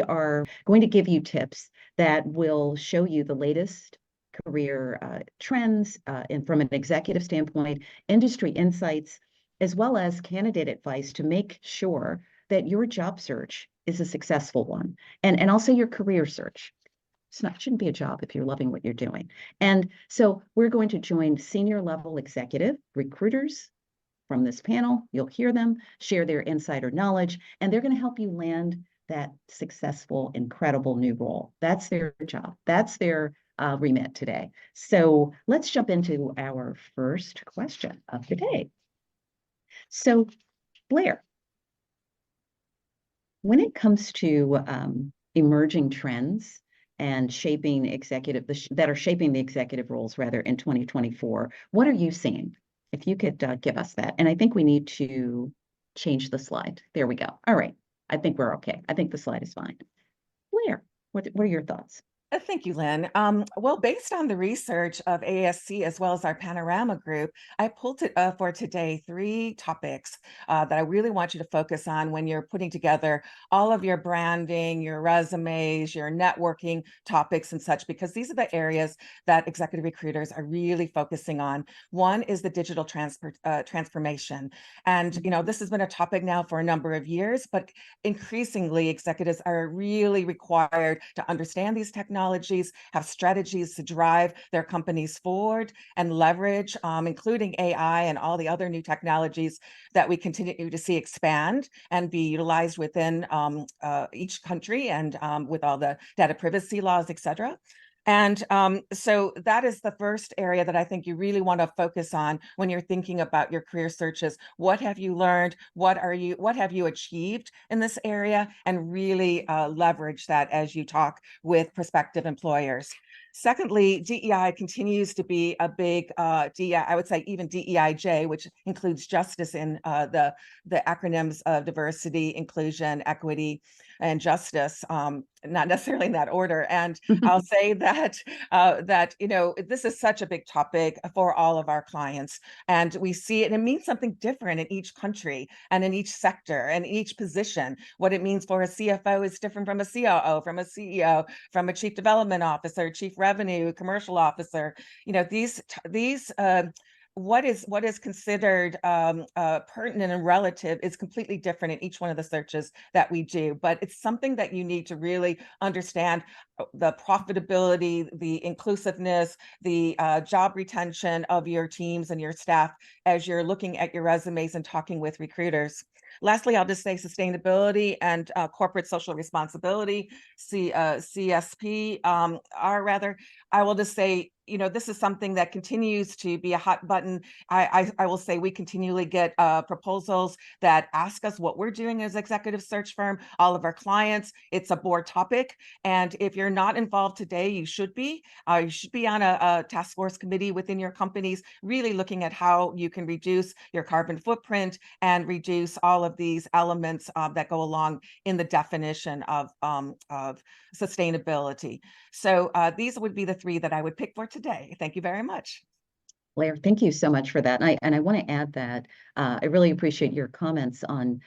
are going to give you tips that will show you the latest career trends and from an executive standpoint, industry insights, as well as candidate advice to make sure that your job search is a successful one, and also your career search. Shouldn't be a job if you're loving what you're doing. And so we're going to join senior level executive recruiters from this panel. You'll hear them share their insider knowledge, and they're going to help you land that successful, incredible new role. That's their job. That's their remit today. So let's jump into our first question of the day. So Blair, when it comes to emerging trends and shaping that are shaping the executive roles rather in 2024, what are you seeing? If you could give us that. And I think we need to change the slide. There we go. All right. I think we're okay. I think the slide is fine. Blair, what are your thoughts? Thank you, Lynn. Well, based on the research of AESC as well as our Panorama group, I pulled for today 3 topics that I really want you to focus on when you're putting together all of your branding, your resumes, your networking topics and such, because these are the areas that executive recruiters are really focusing on. One is the digital transformation. And, this has been a topic now for a number of years, but increasingly executives are really required to understand these technologies, have strategies to drive their companies forward and leverage, including AI and all the other new technologies that we continue to see expand and be utilized within each country and with all the data privacy laws, et cetera. And so that is the first area that I think you really want to focus on when you're thinking about your career searches. What have you learned? What have you achieved in this area? And really leverage that as you talk with prospective employers. Secondly, DEI continues to be a big DEI, I would say even DEIJ, which includes justice in the acronyms of diversity, inclusion, equity, and justice, not necessarily in that order. And I'll say that this is such a big topic for all of our clients, and we see it, and it means something different in each country and in each sector and each position. What it means for a CFO is different from a COO, from a CEO, from a chief development officer, chief revenue, commercial officer. What is considered pertinent and relative is completely different in each one of the searches that we do. But it's something that you need to really understand: the profitability, the inclusiveness, the job retention of your teams and your staff as you're looking at your resumes and talking with recruiters. Lastly, I'll just say sustainability and corporate social responsibility, CSP, I will just say, this is something that continues to be a hot button. I will say we continually get proposals that ask us what we're doing as executive search firm, all of our clients. It's a board topic. And if you're not involved today, you should be. You should be on a task force committee within your companies, really looking at how you can reduce your carbon footprint and reduce all of these elements that go along in the definition of sustainability. So these would be the 3 that I would pick for today. Thank you very much. Blair, thank you so much for that. And I want to add that I really appreciate your comments on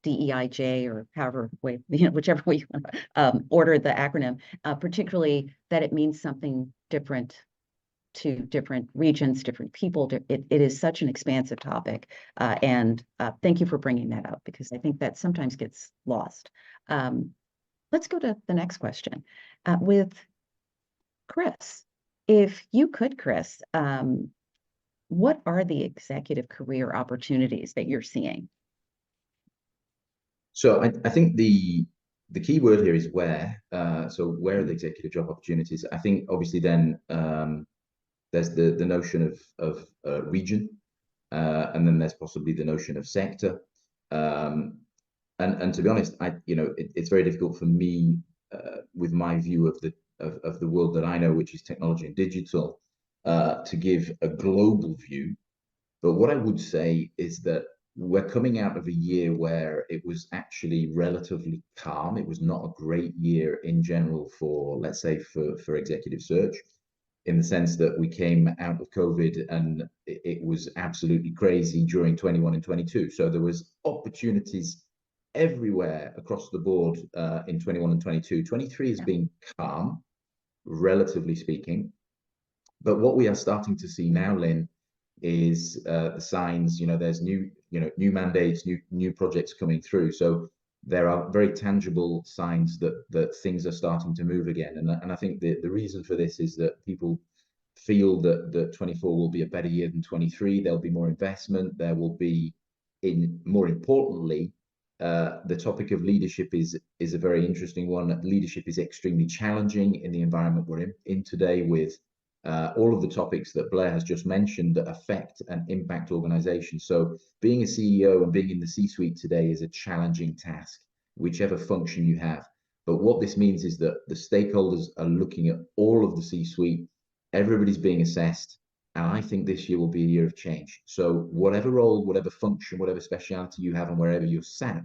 DEIJ, or whichever way you want to order the acronym, particularly that it means something different to different regions, different people. It is such an expansive topic. And thank you for bringing that up, because I think that sometimes gets lost. Let's go to the next question with Chris. If you could, Chris, what are the executive career opportunities that you're seeing? So I think the key word here is where. So where are the executive job opportunities? I think obviously then there's the notion of region, and then there's possibly the notion of sector. And to be honest, it's very difficult for me with my view of the world that I know, which is technology and digital, to give a global view. But what I would say is that we're coming out of a year where it was actually relatively calm. It was not a great year in general for, let's say, for executive search, in the sense that we came out of COVID and it was absolutely crazy during 21 and 22. So there was opportunities everywhere across the board in 21 and 22. 23 has been calm, relatively speaking. But what we are starting to see now, Lynn, is the signs. There's new mandates, new projects coming through. So there are very tangible signs that things are starting to move again. And I think the reason for this is that people feel that 24 will be a better year than 23. There'll be more investment. There will be, more importantly, the topic of leadership is a very interesting one. Leadership is extremely challenging in the environment we're in today, with all of the topics that Blair has just mentioned that affect and impact organizations. So being a CEO and being in the C-suite today is a challenging task, whichever function you have. But what this means is that the stakeholders are looking at all of the C-suite, everybody's being assessed, and I think this year will be a year of change. So whatever role, whatever function, whatever speciality you have, and wherever you're sat,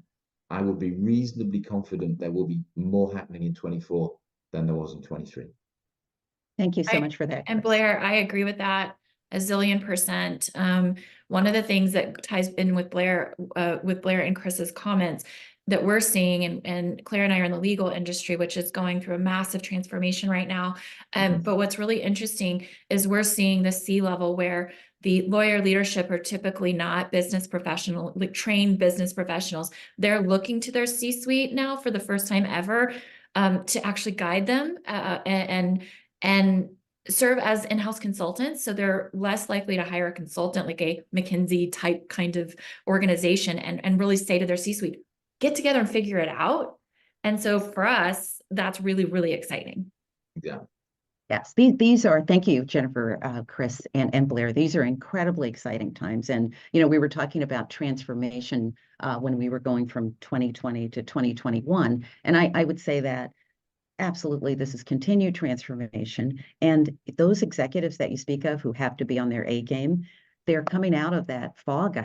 I would be reasonably confident there will be more happening in 24 than there was in 23. Thank you so much for that, And Chris. Blair, I agree with that a zillion percent. One of the things that ties in with Blair and Chris's comments that we're seeing, and Claire and I are in the legal industry, which is going through a massive transformation right now. But what's really interesting is we're seeing the C-level where the lawyer leadership are typically not business professional, like trained business professionals. They're looking to their C-suite now for the first time ever to actually guide them and serve as in-house consultants. So they're less likely to hire a consultant like a McKinsey type kind of organization and really say to their C-suite, get together and figure it out. And so for us, that's really, really exciting. Yeah. Yes, these are, thank you, Jennifer, Chris, and Blair. These are incredibly exciting times. And, we were talking about transformation when we were going from 2020 to 2021. And I would say that absolutely, this is continued transformation. And those executives that you speak of who have to be on their A game, they're coming out of that fog,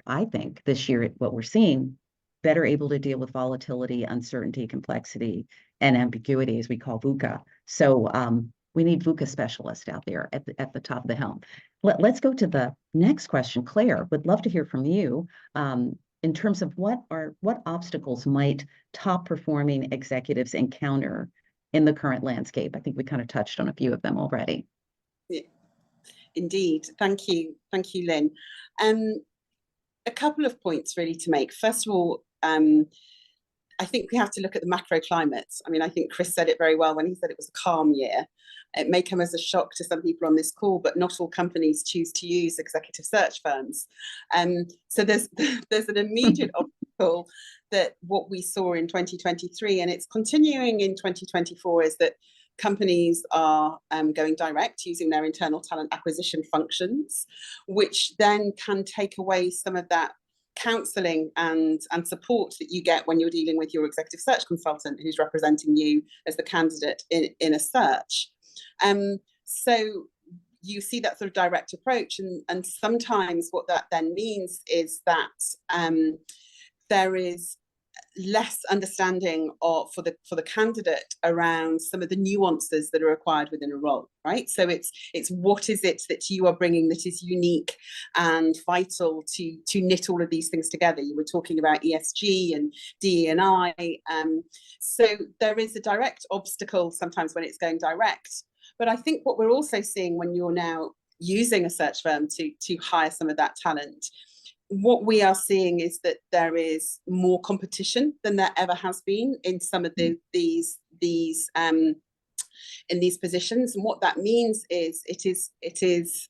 I think, this year, what we're seeing, better able to deal with volatility, uncertainty, complexity, and ambiguity, as we call VUCA. So we need VUCA specialists out there at the top of the helm. Let's go to the next question. Claire, would love to hear from you. In terms of what obstacles might top performing executives encounter in the current landscape? I think we kind of touched on a few of them already. Yeah, indeed. Thank you, Lynn. A couple of points really to make. First of all, I think we have to look at the macro climate. I mean, I think Chris said it very well when he said it was a calm year. It may come as a shock to some people on this call, but not all companies choose to use executive search firms. So there's an immediate obstacle that what we saw in 2023, and it's continuing in 2024, is that companies are going direct using their internal talent acquisition functions, which then can take away some of that counselling and support that you get when you're dealing with your executive search consultant who's representing you as the candidate in a search. So you see that sort of direct approach, and sometimes what that then means is that there is less understanding for the candidate around some of the nuances that are required within a role, right? So it's what is it that you are bringing that is unique and vital to knit all of these things together. You were talking about ESG and DE&I. So there is a direct obstacle sometimes when it's going direct. But I think what we're also seeing when you're now using a search firm to hire some of that talent, what we are seeing is that there is more competition than there ever has been in some of these positions. And what that means is it is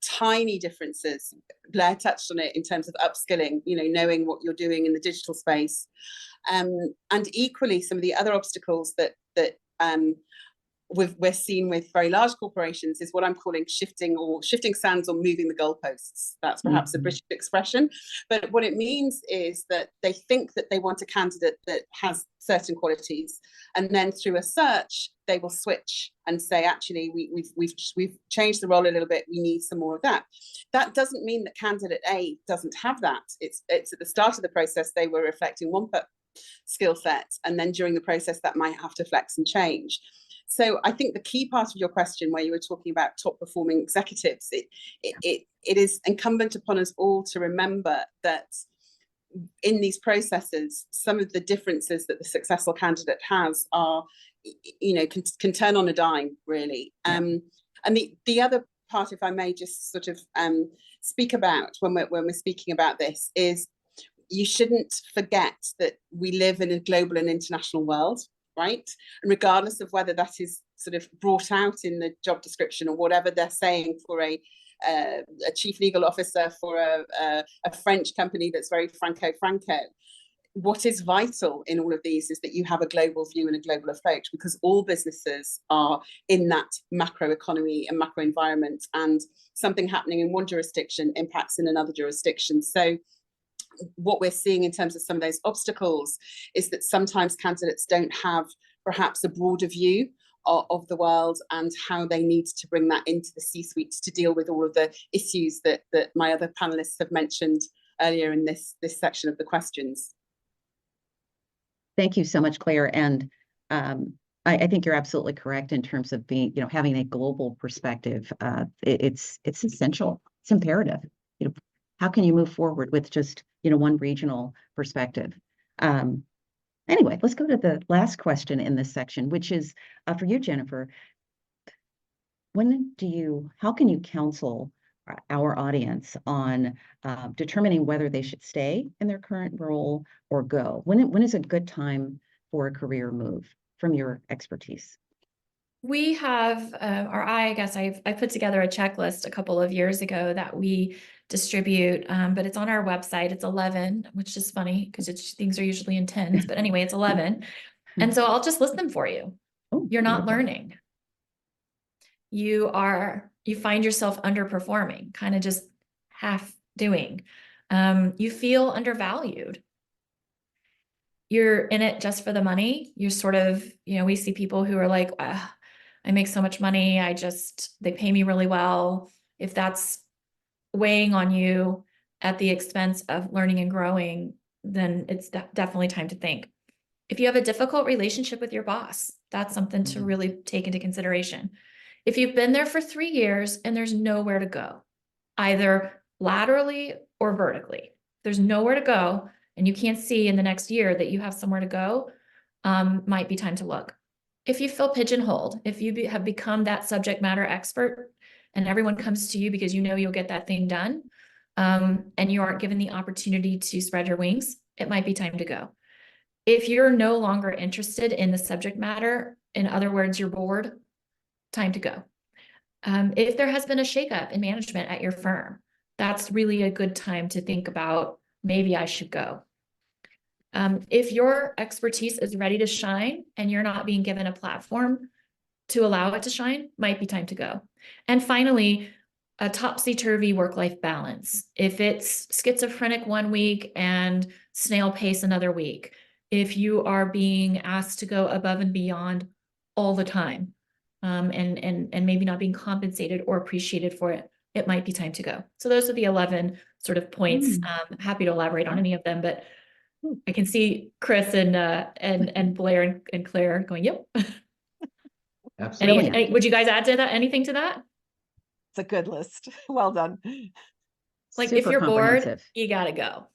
tiny differences. Blair touched on it in terms of upskilling, knowing what you're doing in the digital space, and equally some of the other obstacles that we're seeing with very large corporations is what I'm calling shifting sands or moving the goalposts. That's perhaps a British expression, but what it means is that they think that they want a candidate that has certain qualities, and then through a search they will switch and say, actually, we've changed the role a little bit. We need some more of that. That doesn't mean that candidate A doesn't have that. It's at the start of the process they were reflecting one skill set, and then during the process that might have to flex and change. So I think the key part of your question, where you were talking about top performing executives, it is incumbent upon us all to remember that in these processes, some of the differences that the successful candidate has are, you know, can turn on a dime, really. And the other part, if I may just sort of speak about when we're speaking about this, is you shouldn't forget that we live in a global and international world, right? And regardless of whether that is sort of brought out in the job description or whatever they're saying for a chief legal officer for a French company that's very franco-franco, what is vital in all of these is that you have a global view and a global approach, because all businesses are in that macro economy and macro environment, and something happening in one jurisdiction impacts in another jurisdiction. So what we're seeing in terms of some of those obstacles is that sometimes candidates don't have perhaps a broader view of the world and how they need to bring that into the C-suite to deal with all of the issues that my other panelists have mentioned earlier in this section of the questions. Thank you so much, Claire. And I think you're absolutely correct in terms of being, you know, having a global perspective. It's essential. It's imperative. You know, how can you move forward with just, you know, one regional perspective? Anyway, let's go to the last question in this section, which is for you, Jennifer. How can you counsel our audience on determining whether they should stay in their current role or go? When is a good time for a career move from your expertise? We have, I guess I put together a checklist a couple of years ago that we distribute, but it's on our website. It's 11, which is funny because things are usually in tens, but anyway, it's 11. And so I'll just list them for you. Oh, you're not beautiful. learning. You find yourself underperforming, kind of just half doing. You feel undervalued. You're in it just for the money. You're sort of, you know, we see people who are like, I make so much money. They pay me really well. If that's weighing on you at the expense of learning and growing, then it's definitely time to think. If you have a difficult relationship with your boss, that's something to really take into consideration. If you've been there for 3 years and there's nowhere to go, either laterally or vertically, there's nowhere to go and you can't see in the next year that you have somewhere to go, might be time to look. If you feel pigeonholed, if you have become that subject matter expert and everyone comes to you because you know you'll get that thing done, and you aren't given the opportunity to spread your wings, it might be time to go. If you're no longer interested in the subject matter, in other words, you're bored, time to go. If there has been a shakeup in management at your firm, that's really a good time to think about, maybe I should go. If your expertise is ready to shine and you're not being given a platform to allow it to shine, might be time to go. And finally, a topsy-turvy work-life balance. If it's schizophrenic one week and snail pace another week, if you are being asked to go above and beyond all the time, and maybe not being compensated or appreciated for it, it might be time to go. So those are the 11 sort of points. Happy to elaborate on any of them, but I can see Chris and Blair and Claire going, yep. Absolutely. Would you guys add to that? Anything to that? It's a good list. Well done. Like Super if you're bored, comprehensive. you gotta go.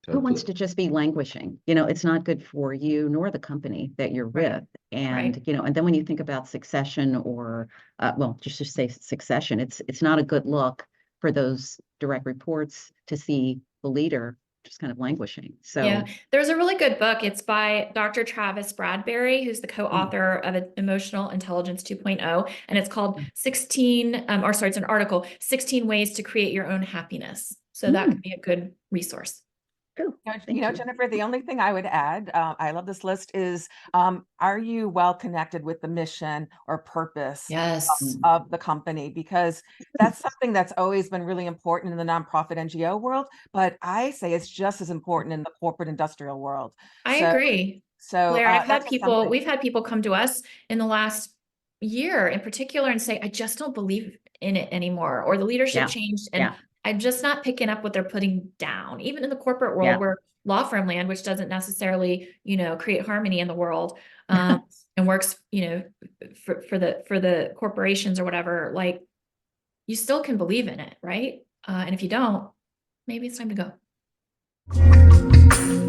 Who wants Totally. to just be languishing? You know, it's not good for you nor the company that you're Right. with. And, you know, and then when you think about succession or, well, just to say succession, it's not a good look for those direct reports to see the leader just kind of languishing. So yeah, there's a really good book. It's by Dr. Travis Bradbury, who's the co-author of Emotional Intelligence 2.0, and it's called 16, it's an article, 16 Ways to Create Your Own Happiness. So that could be a good resource. Cool. You know, Jennifer, the only thing I would add, I love this list, is are you well connected with the mission or purpose Yes. of the company? Because that's something that's always been really important in the nonprofit NGO world, but I say it's just as important in the corporate industrial world. I agree. So Blair, that's we've had people come to us in the last year in particular and say, I just don't believe in it anymore, or the leadership changed and I'm just not picking up what they're putting down. Even in the corporate world, where law firm land, which doesn't necessarily, you know, create harmony in the world, and works, you know, for the corporations or whatever, like you still can believe in it, right? And if you don't, maybe it's time to go. you.